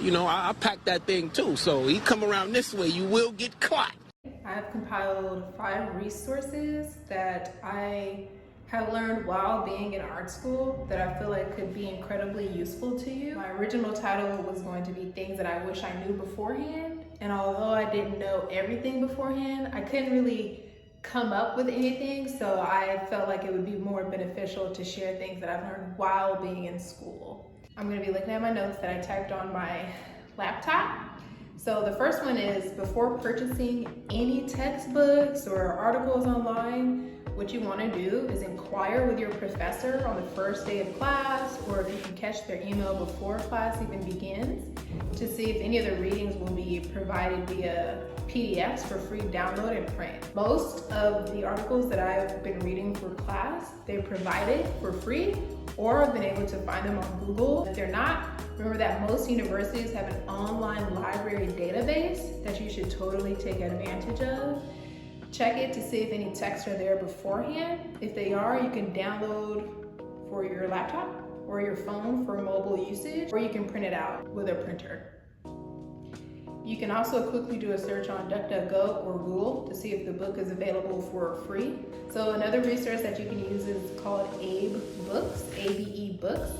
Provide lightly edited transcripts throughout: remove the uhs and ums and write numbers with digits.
you know, I pack that thing too. So you come around this way, you will get caught. I've compiled 5 resources that I have learned while being in art school that I feel like could be incredibly useful to you. My original title was going to be things that I wish I knew beforehand. And although I didn't know everything beforehand, I couldn't really come up with anything. So I felt like it would be more beneficial to share things that I've learned while being in school. I'm gonna be looking at my notes that I typed on my laptop. So the first one is, before purchasing any textbooks or articles online, what you want to do is inquire with your professor on the first day of class, or if you can catch their email before class even begins, to see if any of the readings will be provided via PDFs for free download and print. Most of the articles that I've been reading for class, they're provided for free, or I've been able to find them on Google. If they're not, remember that most universities have an online library database that you should totally take advantage of. Check it to see if any texts are there beforehand. If they are, you can download for your laptop or your phone for mobile usage, or you can print it out with a printer. You can also quickly do a search on DuckDuckGo or Google to see if the book is available for free. So another resource that you can use is called Abe Books, ABE Books.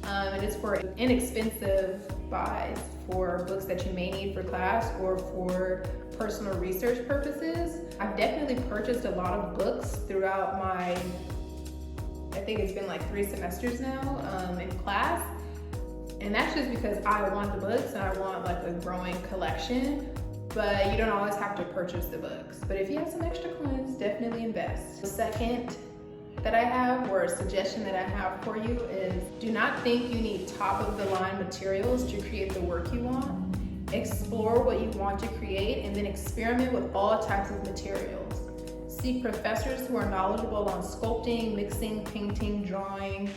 And it's for inexpensive buys for books that you may need for class or for personal research purposes. I've definitely purchased a lot of books throughout my, I think it's been like 3 semesters now in class. And that's just because I want the books and I want like a growing collection, but you don't always have to purchase the books. But if you have some extra coins, definitely invest. The second that I have, or a suggestion that I have for you, is do not think you need top of the line materials to create the work you want. Explore what you want to create and then experiment with all types of materials. Seek professors who are knowledgeable on sculpting, mixing, painting, drawing,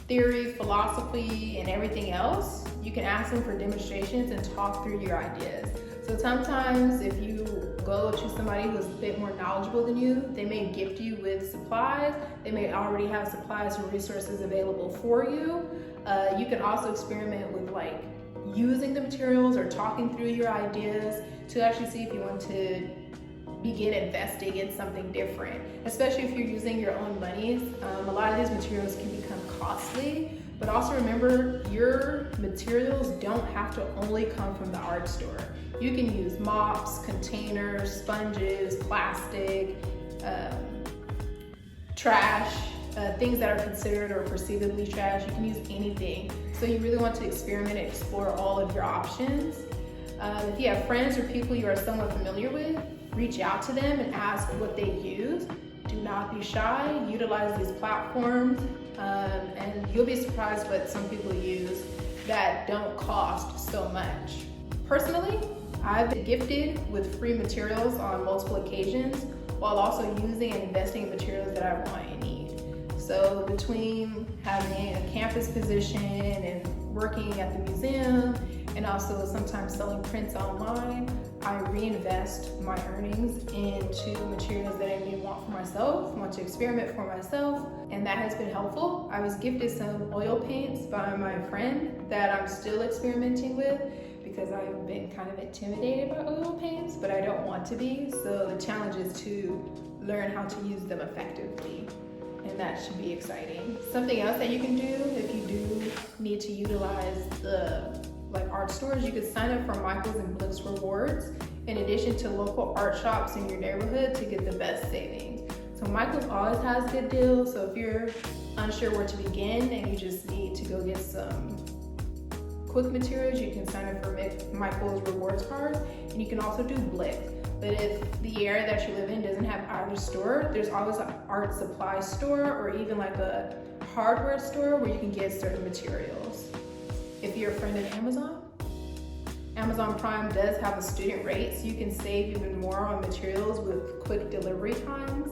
theory, philosophy, and everything else. You can ask them for demonstrations and talk through your ideas. So sometimes if you go to somebody who's a bit more knowledgeable than you, they may gift you with supplies. They may already have supplies and resources available for you. You can also experiment with like using the materials or talking through your ideas to actually see if you want to begin investing in something different, especially if you're using your own monies. A lot of these materials can become costly, but also remember your materials don't have to only come from the art store. You can use mops, containers, sponges, plastic, trash, things that are considered or perceivably trash. You can use anything. So you really want to experiment and explore all of your options. If you have friends or people you are somewhat familiar with, reach out to them and ask what they use. Do not be shy, utilize these platforms, and you'll be surprised what some people use that don't cost so much. Personally, I've been gifted with free materials on multiple occasions while also using and investing in materials that I want and need. So between having a campus position and working at the museum and also sometimes selling prints online, I reinvest my earnings into materials that I may want for myself, want to experiment for myself, and that has been helpful. I was gifted some oil paints by my friend that I'm still experimenting with because I've been kind of intimidated by oil paints, but I don't want to be. So the challenge is to learn how to use them effectively, and that should be exciting. Something else that you can do if you do need to utilize the art stores, you could sign up for Michaels and Bliss rewards in addition to local art shops in your neighborhood to get the best savings. So Michaels always has good deals, so if you're unsure where to begin and you just need to go get some quick materials, you can sign up for Michaels rewards cards, and you can also do Bliss. But if the area that you live in doesn't have either store, there's always an art supply store or even like a hardware store where you can get certain materials. If you're a friend of Amazon Prime does have a student rate, so you can save even more on materials with quick delivery times.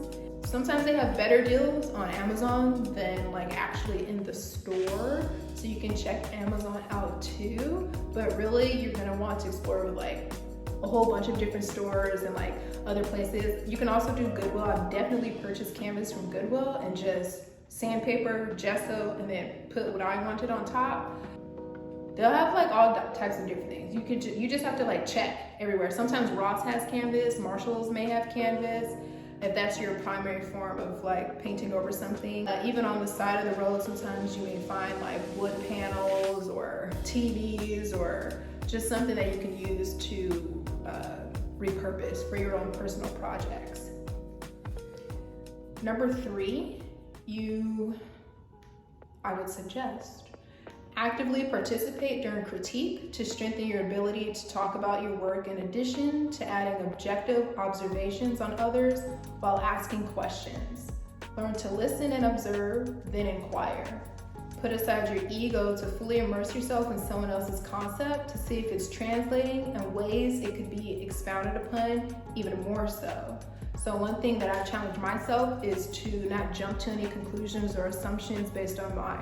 Sometimes they have better deals on Amazon than like actually in the store, so you can check Amazon out too. But really, you're gonna want to explore with like a whole bunch of different stores and like other places. You can also do Goodwill. I've definitely purchased canvas from Goodwill and just sandpaper, gesso, and then put what I wanted on top. They'll have like all types of different things. You just have to like check everywhere. Sometimes Ross has canvas, Marshalls may have canvas, if that's your primary form of like painting over something. Even on the side of the road, sometimes you may find like wood panels or TVs or just something that you can use to repurpose for your own personal projects. Number 3, I would suggest actively participate during critique to strengthen your ability to talk about your work, in addition to adding objective observations on others while asking questions. Learn to listen and observe, then inquire. Put aside your ego to fully immerse yourself in someone else's concept to see if it's translating and ways it could be expounded upon even more so. So one thing that I challenge myself is to not jump to any conclusions or assumptions based on my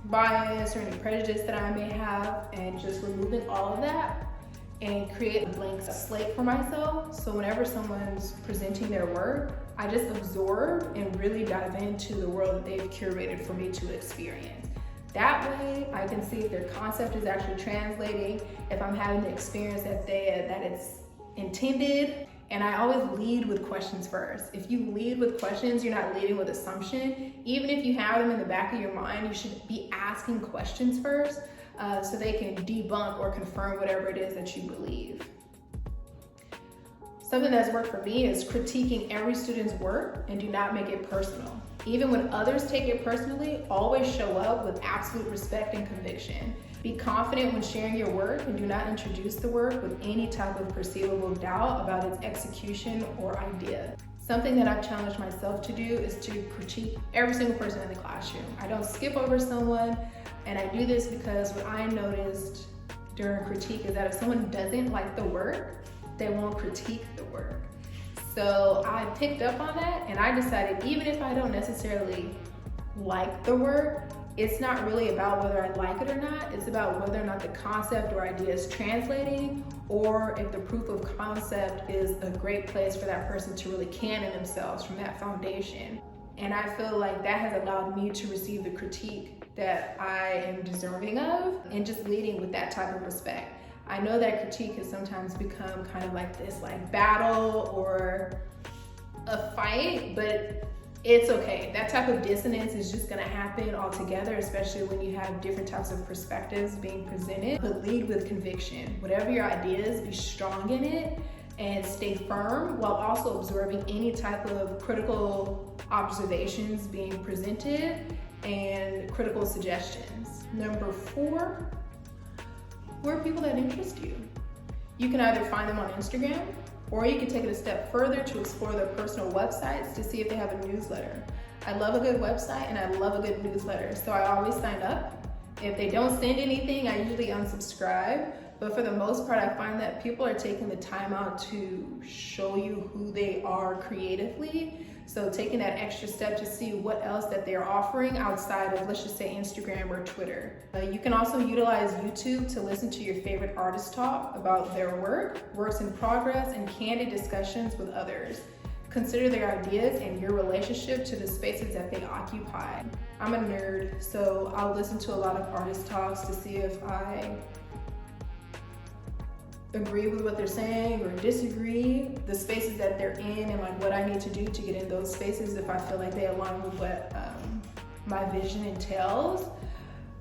bias or any prejudice that I may have, and just removing all of that and create a blank slate for myself. So whenever someone's presenting their work, I just absorb and really dive into the world that they've curated for me to experience. That way I can see if their concept is actually translating, if I'm having the experience that it's intended. And I always lead with questions first. If you lead with questions, you're not leading with assumption. Even if you have them in the back of your mind, you should be asking questions first so they can debunk or confirm whatever it is that you believe. Something that's worked for me is critiquing every student's work and do not make it personal. Even when others take it personally, always show up with absolute respect and conviction. Be confident when sharing your work and do not introduce the work with any type of perceivable doubt about its execution or idea. Something that I've challenged myself to do is to critique every single person in the classroom. I don't skip over someone, and I do this because what I noticed during critique is that if someone doesn't like the work, they won't critique the work. So I picked up on that, and I decided even if I don't necessarily like the work, it's not really about whether I like it or not. It's about whether or not the concept or idea is translating, or if the proof of concept is a great place for that person to really canon themselves from that foundation. And I feel like that has allowed me to receive the critique that I am deserving of, and just leading with that type of respect. I know that critique has sometimes become kind of like this like battle or a fight, but it's okay. That type of dissonance is just gonna happen altogether, especially when you have different types of perspectives being presented. But lead with conviction. Whatever your idea is, be strong in it and stay firm while also absorbing any type of critical observations being presented and critical suggestions. Number 4, who are people that interest you? You can either find them on Instagram, or you can take it a step further to explore their personal websites to see if they have a newsletter. I love a good website and I love a good newsletter, so I always sign up. If they don't send anything, I usually unsubscribe. But for the most part, I find that people are taking the time out to show you who they are creatively. So taking that extra step to see what else that they're offering outside of, let's just say, Instagram or Twitter. You can also utilize YouTube to listen to your favorite artists talk about their work, works in progress, and candid discussions with others. Consider their ideas and your relationship to the spaces that they occupy. I'm a nerd, so I'll listen to a lot of artist talks to see if I agree with what they're saying or disagree, the spaces that they're in, and like what I need to do to get in those spaces if I feel like they align with what my vision entails.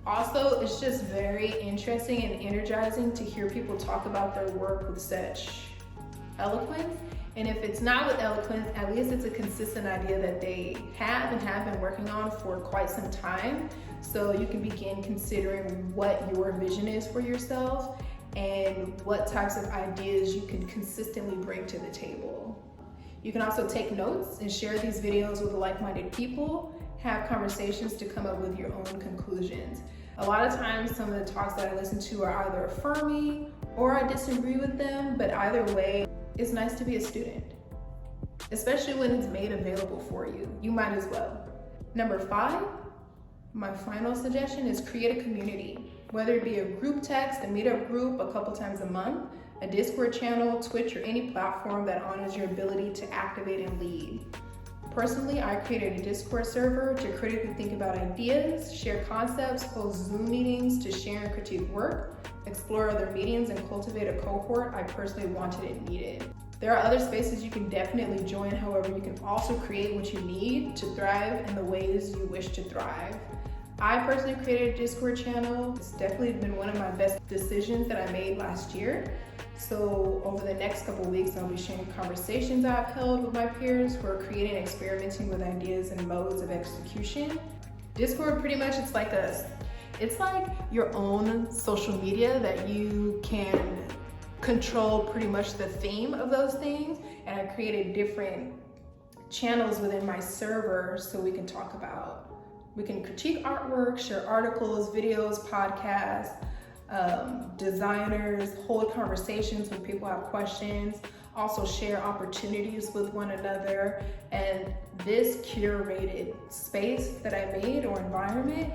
Also, it's just very interesting and energizing to hear people talk about their work with such eloquence. And if it's not with eloquence, at least it's a consistent idea that they have been working on for quite some time. So you can begin considering what your vision is for yourself and what types of ideas you can consistently bring to the table. You can also take notes and share these videos with like-minded people, have conversations to come up with your own conclusions. A lot of times, some of the talks that I listen to are either affirming or I disagree with them, but either way, it's nice to be a student, especially when it's made available for you. You might as well. Number 5, my final suggestion is create a community. Whether it be a group text, a meetup group a couple times a month, a Discord channel, Twitch, or any platform that honors your ability to activate and lead. Personally, I created a Discord server to critically think about ideas, share concepts, host Zoom meetings to share and critique work, explore other mediums, and cultivate a cohort I personally wanted and needed. There are other spaces you can definitely join, however, you can also create what you need to thrive in the ways you wish to thrive. I personally created a Discord channel. It's definitely been one of my best decisions that I made last year. So over the next couple of weeks, I'll be sharing conversations I've held with my peers who are creating and experimenting with ideas and modes of execution. Discord, pretty much, it's like your own social media that you can control pretty much the theme of those things. And I created different channels within my server so we can critique artwork, share articles, videos, podcasts, designers, hold conversations when people have questions, also share opportunities with one another. And this curated space that I made, or environment,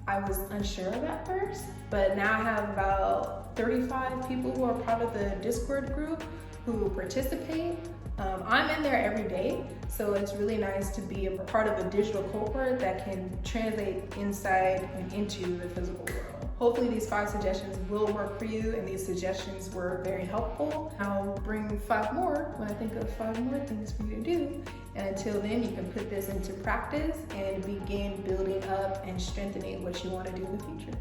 I was unsure of at first, but now I have about 35 people who are part of the Discord group who participate. I'm in there every day, so it's really nice to be a part of a digital cohort that can translate inside and into the physical world. Hopefully these 5 suggestions will work for you, and these suggestions were very helpful. I'll bring 5 more when I think of 5 more things for you to do. And until then, you can put this into practice and begin building up and strengthening what you want to do in the future.